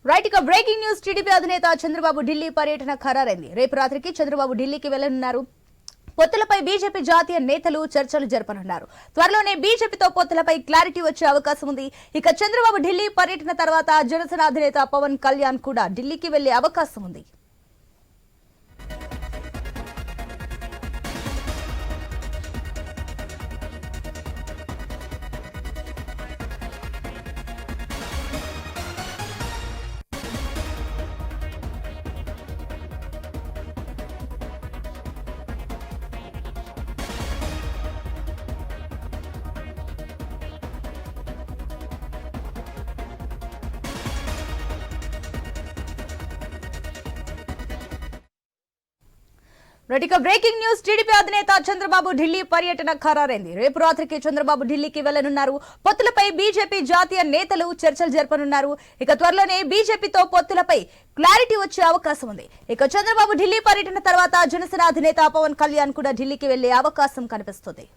Right ఇక breaking news TDP అధినేత చంద్రబాబు ఢిల్లీ పర్యటన ఖరారైంది. రేపు రాత్రికి చంద్రబాబు ఢిల్లీకి వెళ్లనున్నారు. పొత్తులపై బీజేపీ జాతీయ నేతలు చర్చలు జరపనున్నారు. త్వరలోనే బీజేపీతో పొత్తులపై క్లారిటీ వచ్చే అవకాశం ఉంది. ఇక చంద్రబాబు ఢిల్లీ పర్యటన తర్వాత జనసేన అధినేత పవన్ కళ్యాణ్ కూడా ఢిల్లీకి వెళ్లే అవకాశం ఉంది. ఇక బ్రేకింగ్ న్యూస్ టీడీపీ అధినేత చంద్రబాబు ఢిల్లీ పర్యటన ఖరారైంది. రేపు రాత్రికి చంద్రబాబు ఢిల్లీకి వెళ్లనున్నారు. పొత్తులపై బీజేపీ జాతీయ నేతలు చర్చలు జరపనున్నారు. ఇక త్వరలోనే బీజేపీతో పొత్తులపై క్లారిటీ వచ్చే అవకాశం ఉంది. ఇక చంద్రబాబు ఢిల్లీ పర్యటన తర్వాత జనసేన అధినేత పవన్ కళ్యాణ్ కూడా ఢిల్లీకి వెళ్లే అవకాశం కనిపిస్తుంది.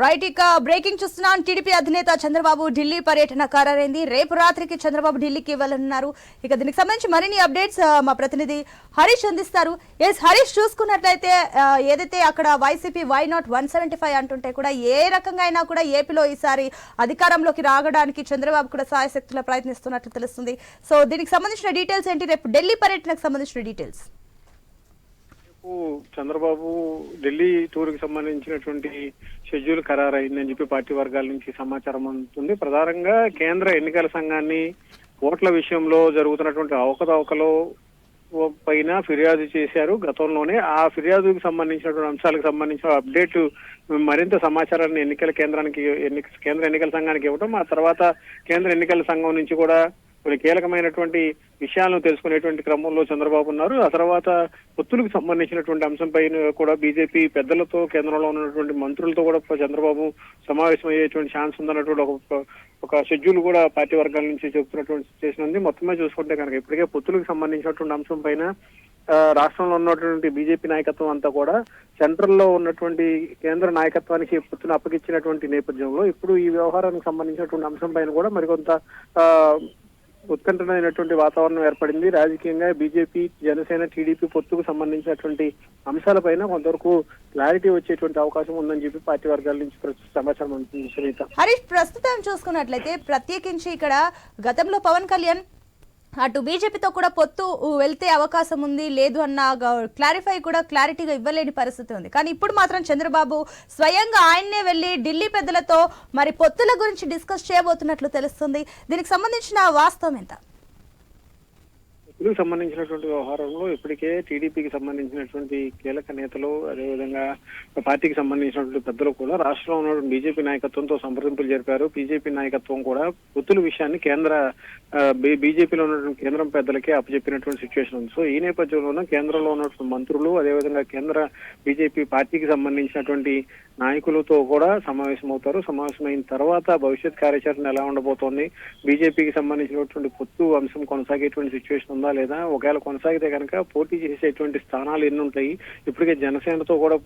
రైట్ ఇక బ్రేకింగ్ చూస్తున్నాం. టీడీపీ అధినేత చంద్రబాబు ఢిల్లీ పర్యటన ఖరారైంది. రేపు రాత్రికి చంద్రబాబు ఢిల్లీకి వెళ్లనున్నారు. ఇక దీనికి సంబంధించి మరిన్ని అప్డేట్స్ మా ప్రతినిధి హరీష్ అందిస్తారు. హరీష్, చూసుకున్నట్లయితే ఏదైతే అక్కడ వైసీపీ వై నాట్ 175 అంటుంటే కూడా ఏ రకంగా అయినా కూడా ఏపీలో ఈసారి అధికారంలోకి రావడానికి చంద్రబాబు కూడా సాయశక్తుల ప్రయత్నిస్తున్నట్లు తెలుస్తుంది. సో దీనికి సంబంధించిన డీటెయిల్స్ ఏంటి? రేపు ఢిల్లీ పర్యటనకు సంబంధించిన డీటెయిల్స్. చంద్రబాబు ఢిల్లీ టూర్ కి సంబంధించినటువంటి షెడ్యూల్ ఖరారైందని చెప్పి పార్టీ వర్గాల నుంచి సమాచారం అందుతుంది. ప్రధానంగా కేంద్ర ఎన్నికల సంఘాన్ని ఓట్ల విషయంలో జరుగుతున్నటువంటి అవకతవకలు పైన ఫిర్యాదు చేశారు గతంలోనే. ఆ ఫిర్యాదుకు సంబంధించినటువంటి అంశాలకు సంబంధించిన అప్డేట్ మరింత సమాచారాన్ని కేంద్ర ఎన్నికల సంఘానికి ఇవ్వడం, ఆ తర్వాత కేంద్ర ఎన్నికల సంఘం నుంచి కూడా కొన్ని కీలకమైనటువంటి విషయాలను తెలుసుకునేటువంటి క్రమంలో చంద్రబాబు ఉన్నారు. ఆ తర్వాత పొత్తులకు సంబంధించినటువంటి అంశంపై కూడా బీజేపీ పెద్దలతో, కేంద్రంలో ఉన్నటువంటి మంత్రులతో కూడా చంద్రబాబు సమావేశం అయ్యేటువంటి ఛాన్స్ ఉందన్నటువంటి ఒక షెడ్యూల్ కూడా పార్టీ వర్గాల నుంచి చెబుతున్నటువంటి సిచ్యువేషన్ ఉంది. మొత్తమే చూసుకుంటే కనుక ఇప్పటికే పొత్తులకు సంబంధించినటువంటి అంశం పైన రాష్ట్రంలో ఉన్నటువంటి బీజేపీ నాయకత్వం అంతా కూడా సెంట్రల్ లో ఉన్నటువంటి కేంద్ర నాయకత్వానికి పొత్తును అప్పగించినటువంటి నేపథ్యంలో ఇప్పుడు ఈ వ్యవహారానికి సంబంధించినటువంటి అంశం పైన కూడా మరికొంత ఉత్కంఠమైనటువంటి వాతావరణం ఏర్పడింది. రాజకీయంగా బీజేపీ, జనసేన, టీడీపీ పొత్తుకు సంబంధించినటువంటి అంశాలపైన కొంతవరకు క్లారిటీ వచ్చేటువంటి అవకాశం ఉందని చెప్పి పార్టీ వర్గాల నుంచి సమాచారం అందుతుంది. సునీత, హరీష్, ప్రస్తుతం చూసుకున్నట్లయితే ప్రత్యేకించి ఇక్కడ గతంలో పవన్ కళ్యాణ్ అటు బీజేపీతో కూడా పొత్తు వెళ్తే అవకాశం ఉంది లేదు అన్న క్లారిటీగా ఇవ్వలేని పరిస్థితి ఉంది. కానీ ఇప్పుడు మాత్రం చంద్రబాబు స్వయంగా ఆయన్నే వెళ్లి ఢిల్లీ పెద్దలతో మరి పొత్తుల గురించి డిస్కస్ చేయబోతున్నట్లు తెలుస్తుంది. దీనికి సంబంధించిన వాస్తవం ఎంత? పొత్తులకు సంబంధించినటువంటి వ్యవహారంలో ఇప్పటికే టీడీపీకి సంబంధించినటువంటి కీలక నేతలు, అదేవిధంగా పార్టీకి సంబంధించినటువంటి పెద్దలు కూడా రాష్ట్రంలో ఉన్నటువంటి బీజేపీ నాయకత్వంతో సంప్రదింపులు జరిపారు. బీజేపీ నాయకత్వం కూడా పొత్తుల విషయాన్ని బీజేపీలో ఉన్నటువంటి కేంద్రం పెద్దలకే అప్పచెప్పినటువంటి సిచ్యువేషన్ ఉంది. సో ఈ నేపథ్యంలోనే కేంద్రంలో ఉన్నటువంటి మంత్రులు, అదేవిధంగా కేంద్ర బీజేపీ పార్టీకి సంబంధించినటువంటి నాయకులతో కూడా సమావేశమవుతారు. సమావేశమైన తర్వాత భవిష్యత్ కార్యాచరణ ఎలా ఉండబోతోంది, బీజేపీకి సంబంధించినటువంటి పొత్తు అంశం కొనసాగేటువంటి సిచ్యువేషన్ ఉందా లేదా, ఒకవేళ కొనసాగితే కనుక పోటీ చేసేటువంటి స్థానాలు ఎన్ని ఉంటాయి. ఇప్పటికే జనసేనతో కూడా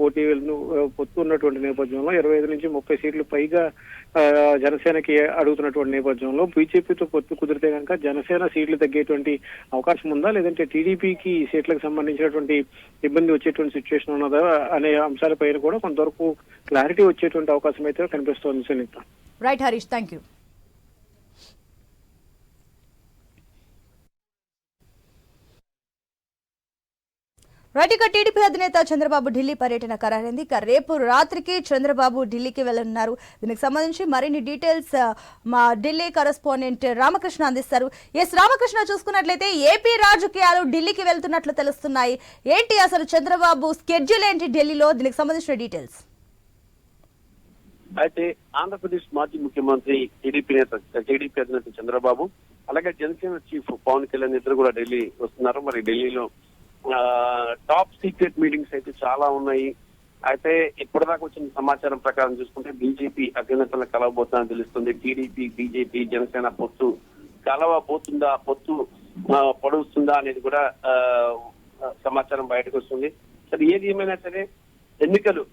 పొత్తు ఉన్నటువంటి నేపథ్యంలో 25 నుంచి 30 సీట్లు పైగా జనసేనకి అడుగుతున్నటువంటి నేపథ్యంలో బీజేపీతో పొత్తు కుదిరితే కనుక జనసేన సీట్లు తగ్గేటువంటి అవకాశం ఉందా, లేదంటే టీడీపీకి సీట్లకు సంబంధించినటువంటి ఇబ్బంది వచ్చేటువంటి సిచ్యువేషన్ ఉన్నదా అనే అంశాలపైన కూడా కొంతవరకు క్లారిటీ వచ్చేటువంటి అవకాశం అయితే కనిపిస్తోంది. Sunitha, right Harish, thank you. Right, ఇక టీడీపీ అధినేత చంద్రబాబు ఢిల్లీ పర్యటన ఖరారైంది. ఇక రేపు రాత్రికి చంద్రబాబు ఢిల్లీకి వెళ్లనున్నారు. దీనికి సంబంధించి మరిన్ని డీటెయిల్స్ మా ఢిల్లీ కరెస్పాండెంట్ రామకృష్ణ అందిస్తారు. రామకృష్ణ, చూసుకున్నట్లయితే ఏపీ రాజకీయాలు ఢిల్లీకి వెళ్తున్నట్లు తెలుస్తున్నాయి. ఏంటి అసలు చంద్రబాబు స్కెడ్యూల్ ఏంటి ఢిల్లీలో? దీనికి సంబంధించిన డీటెయిల్స్. అయితే ఆంధ్రప్రదేశ్ మాజీ ముఖ్యమంత్రి టీడీపీ అధినేత చంద్రబాబు, అలాగే జనసేన చీఫ్ పవన్ కళ్యాణ్ ఇద్దరు కూడా ఢిల్లీ వస్తున్నారు. మరి ఢిల్లీలో టాప్ సీక్రెట్ మీటింగ్స్ అయితే చాలా ఉన్నాయి. అయితే ఇప్పటిదాకా వచ్చిన సమాచారం ప్రకారం చూసుకుంటే బీజేపీ అధినేతలను కలవబోతుందని తెలుస్తుంది. టీడీపీ, బీజేపీ, జనసేన పొత్తు కలవబోతుందా, పొత్తు పొడుస్తుందా అనేది కూడా సమాచారం బయటకు వస్తుంది. సరే, ఏది ఏమైనా సరే ఎన్నికలు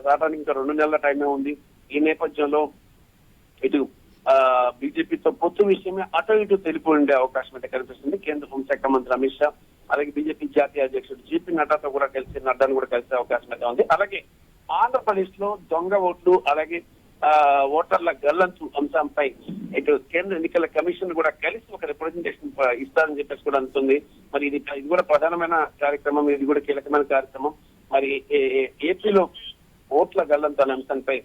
రావడానికి ఇంకా 2 నెలల టైమే ఉంది. ఈ నేపథ్యంలో ఇటు బీజేపీతో పొత్తు విషయమే అటు ఇటు తెలిపి ఉండే అవకాశం అయితే కనిపిస్తుంది. కేంద్ర హోంశాఖ మంత్రి అమిత్ షా, అలాగే బీజేపీ జాతీయ అధ్యక్షుడు జేపీ నడ్డాను కూడా కలిసే అవకాశం అయితే ఉంది. అలాగే ఆంధ్రప్రదేశ్ లో దొంగ ఓట్లు, అలాగే ఓటర్ల గల్లంతు అంశంపై ఇటు కేంద్ర ఎన్నికల కమిషన్ కూడా కలిసి ఒక రిప్రజెంటేషన్ ఇస్తారని చెప్పేసి కూడా అందుతుంది. మరి ఇది కూడా ప్రధానమైన కార్యక్రమం, ఇది కూడా కీలకమైన కార్యక్రమం. మరి ఏపీలో ఓట్ల గల్లంతు అనే అంశంపై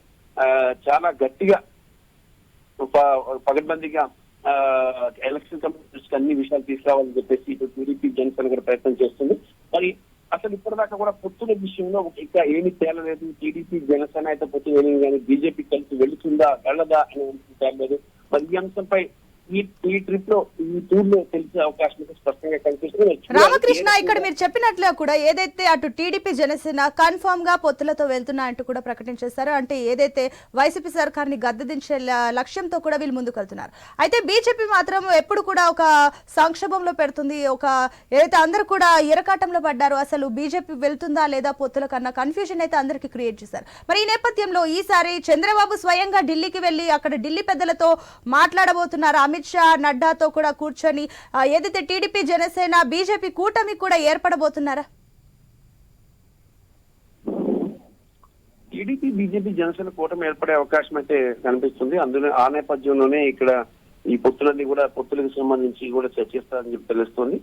చాలా గట్టిగా పగడ్బందీగా ఎలక్షన్ కమిషన్ అన్ని విషయాలు తీసుకురావాలని చెప్పేసి ఇటు టీడీపీ, జనసేన కూడా ప్రయత్నం చేస్తుంది. మరి అసలు ఇప్పటిదాకా కూడా పొత్తుల విషయంలో ఇంకా ఏమీ తేలలేదు. టీడీపీ, జనసేన అయితే పొత్తు వెళ్ళింది, కానీ బీజేపీ కలిసి వెళుతుందా వెళ్ళదా అనే తేలలేదు. మరి ఈ అంశంపై ఈ ట్రిప్ లో, ఈ టూర్ లో తెలిసే అవకాశం స్పష్టంగా కనిపిస్తుంది. రామకృష్ణ, ఇక్కడ మీరు చెప్పినట్లుగా కూడా ఏదైతే అటు టీడీపీ, జనసేన కన్ఫర్మ్ గా పొత్తులతో వెళ్తున్నా అంటూ కూడా ప్రకటించేస్తారు. అంటే ఏదైతే వైసీపీ సర్కార్ని గద్దెదించే లక్ష్యంతో కూడా వీళ్ళు ముందుకు వెళ్తున్నారు. అయితే బీజేపీ మాత్రం ఎప్పుడు కూడా ఒక సంక్షోభంలో పెడుతుంది. ఏదైతే అందరూ కూడా ఇరకాటంలో పడ్డారో, అసలు బీజేపీ వెళ్తుందా లేదా పొత్తుల కన్నా కన్ఫ్యూజన్ అయితే అందరికీ క్రియేట్ చేశారు. మరి ఈ నేపథ్యంలో ఈసారి చంద్రబాబు స్వయంగా ఢిల్లీకి వెళ్లి అక్కడ ఢిల్లీ పెద్దలతో మాట్లాడబోతున్నారు. అమిత్ షా, నడ్డాతో కూడా కూర్చొని ఏదైతే టీడీపీ, జనసేన, బీజేపీ కూటమి కూడా ఏర్పడబోతున్నారా? టీడీపీ, బీజేపీ, జనసేన కూటమి ఏర్పడే అవకాశం అయితే కనిపిస్తుంది. అందులో ఆ నేపథ్యంలోనే ఇక్కడ ఈ పొత్తులన్నీ కూడా పొత్తులకు సంబంధించి కూడా చర్చిస్తారని చెప్పి తెలుస్తుంది.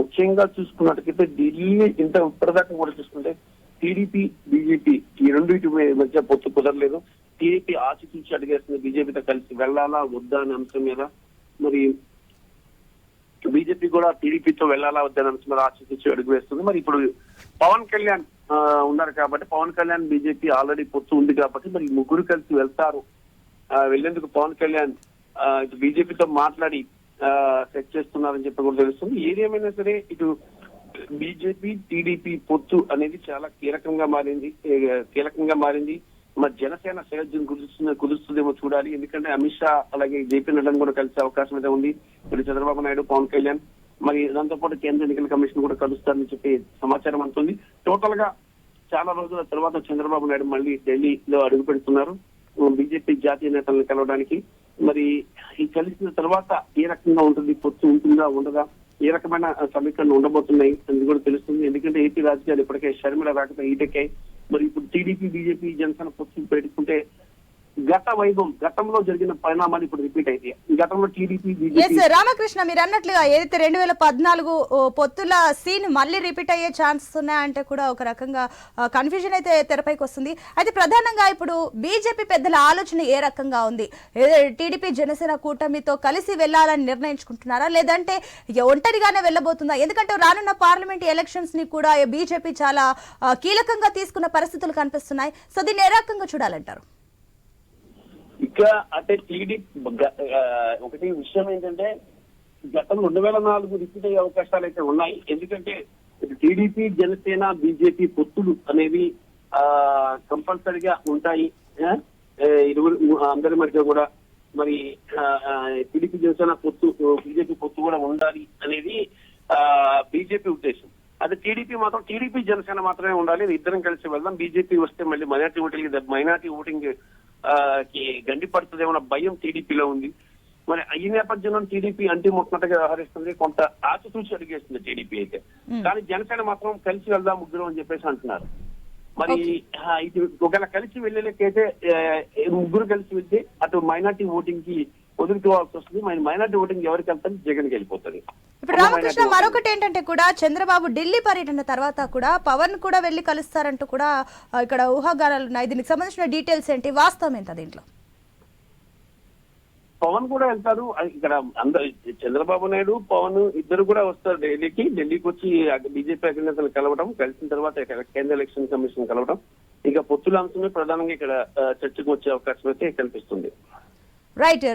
ముఖ్యంగా చూసుకున్నట్టుకైతే ఢిల్లీ ఇప్పటిదాకా కూడా చూసుకుంటే టీడీపీ, బీజేపీ ఈ రెండింటి మధ్య పొత్తు కుదరలేదు. టీడీపీ ఆచితూచి అడిగేస్తుంది బీజేపీతో కలిసి వెళ్లాలా వద్దా అనే అంశం మీద. మరి బీజేపీ కూడా టీడీపీతో వెళ్లాలా వద్దా అనే అంశం మీద ఆచితూచి అడుగు వేస్తుంది. మరి ఇప్పుడు పవన్ కళ్యాణ్ ఉన్నారు కాబట్టి, పవన్ కళ్యాణ్ బీజేపీ ఆల్రెడీ పొత్తు ఉంది కాబట్టి మరి ముగ్గురు కలిసి వెళ్తారు. వెళ్లేందుకు పవన్ కళ్యాణ్ బీజేపీతో మాట్లాడి సెట్ చేస్తున్నారని చెప్పి కూడా తెలుస్తుంది. ఏదేమైనా సరే ఇటు బీజేపీ, టీడీపీ పొత్తు అనేది చాలా కీలకంగా మారింది. మరి జనసేన సయోధ్యం కుదురుస్తుందేమో చూడాలి. ఎందుకంటే అమిత్ షా, అలాగే జేపీ నడ్డాను కూడా కలిసే అవకాశం అయితే ఉంది. ఇప్పుడు చంద్రబాబు నాయుడు, పవన్ కళ్యాణ్, మరి దాంతో పాటు కేంద్ర ఎన్నికల కమిషన్ కూడా కలుస్తారని చెప్పి సమాచారం అందుతుంది. టోటల్ గా చాలా రోజుల తర్వాత చంద్రబాబు నాయుడు మళ్ళీ ఢిల్లీలో అడుగు పెడుతున్నారు బీజేపీ జాతీయ నేతలను కలవడానికి. మరి ఈ కలిసిన తర్వాత ఏ రకంగా ఉంటుంది, పొత్తు ఉంటుందా ఉండదా, ఏ రకమైన సమీకరణలు ఉండబోతున్నాయి అని కూడా తెలుస్తుంది. ఎందుకంటే ఏపీ రాజకీయాలు ఇప్పటికే షర్మిల రాకతో ఈటెక్కాయి. మరి ఇప్పుడు టీడీపీ, బీజేపీ, జనసేన పొత్తు పెట్టుకుంటే గతంలో జరిగిన పరిణామాలు ఇప్పుడు రిపీట్ అయితే గతంలో టీడీపీ, బీజేపీ. రామకృష్ణ, మీరు అన్నట్లుగా ఏదైతే 2014 పొత్తుల సీన్ మళ్ళీ రిపీట్ అయ్యే ఛాన్సెస్ ఉన్నాయంటే కూడా ఒక రకంగా కన్ఫ్యూజన్ అయితే తెరపైకి వస్తుంది. అయితే ప్రధానంగా ఇప్పుడు బీజేపీ పెద్దల ఆలోచన ఏ రకంగా ఉంది? టీడీపీ, జనసేన కూటమితో కలిసి వెళ్లాలని నిర్ణయించుకుంటున్నారా, లేదంటే ఒంటరిగానే వెళ్ళబోతుందా? ఎందుకంటే రానున్న పార్లమెంట్ ఎలక్షన్స్ ని కూడా బీజేపీ చాలా కీలకంగా తీసుకున్న పరిస్థితులు కనిపిస్తున్నాయి. సో దీన్ని ఏ రకంగా చూడాలంటారు? ఇక అంటే ఒకటి విషయం ఏంటంటే గతం 2004 రిపీట్ అయ్యే అవకాశాలు అయితే ఉన్నాయి. ఎందుకంటే టీడీపీ, జనసేన, బీజేపీ పొత్తులు అనేవి కంపల్సరిగా ఉంటాయి. అందరి మధ్య కూడా మరి టీడీపీ, జనసేన పొత్తు, బీజేపీ పొత్తు కూడా ఉండాలి అనేది బీజేపీ ఉద్దేశం. అది టీడీపీ, జనసేన మాత్రమే ఉండాలి, ఇద్దరం కలిసి వెళ్దాం. బీజేపీ వస్తే మళ్ళీ మైనార్టీ ఓటింగ్ కి గండి పడుతుందేమన్న భయం టీడీపీలో ఉంది. మరి ఈ నేపథ్యంలో టీడీపీ అంటిముట్టినట్టుగా వ్యవహరిస్తుంది, కొంత ఆచితూచి అడిగేస్తుంది టీడీపీ అయితే. కానీ జనసేన మాత్రం కలిసి వెళ్దాం ముగ్గురు అని చెప్పేసి అంటున్నారు. మరి ఇది ఒకవేళ కలిసి వెళ్ళలేకైతే ముగ్గురు కలిసి వెళ్తే అటు మైనార్టీ ఓటింగ్ కి వదులుకోవాల్సి వస్తుంది. మైనార్టీ ఓటింగ్ ఎవరికి వెళ్తుంది, జగన్కి వెళ్ళిపోతుంది. ఇప్పుడు రామకృష్ణ మరొకటి ఏంటంటే కూడా చంద్రబాబు ఢిల్లీ పర్యటన తర్వాత కూడా పవన్ కూడా వెళ్లి కలుస్తారంటూ కూడా ఇక్కడ ఊహాగానాలు ఉన్నాయి. దీనికి సంబంధించిన డీటెయిల్స్ ఏంటి, వాస్తవం ఎంత దీంట్లో? పవన్ కూడా వెళ్తారు. ఇక్కడ అందరు చంద్రబాబు నాయుడు, పవన్ ఇద్దరు కూడా వస్తారు ఢిల్లీకి వచ్చి బీజేపీ అధినేతలు కలవడం, కలిసిన తర్వాత ఇక్కడ కేంద్ర ఎలక్షన్ కమిషన్ కలవడం, ఇంకా పొత్తుల అంశమే ప్రధానంగా ఇక్కడ చర్చకు వచ్చే అవకాశం అయితే కనిపిస్తుంది. రైట్.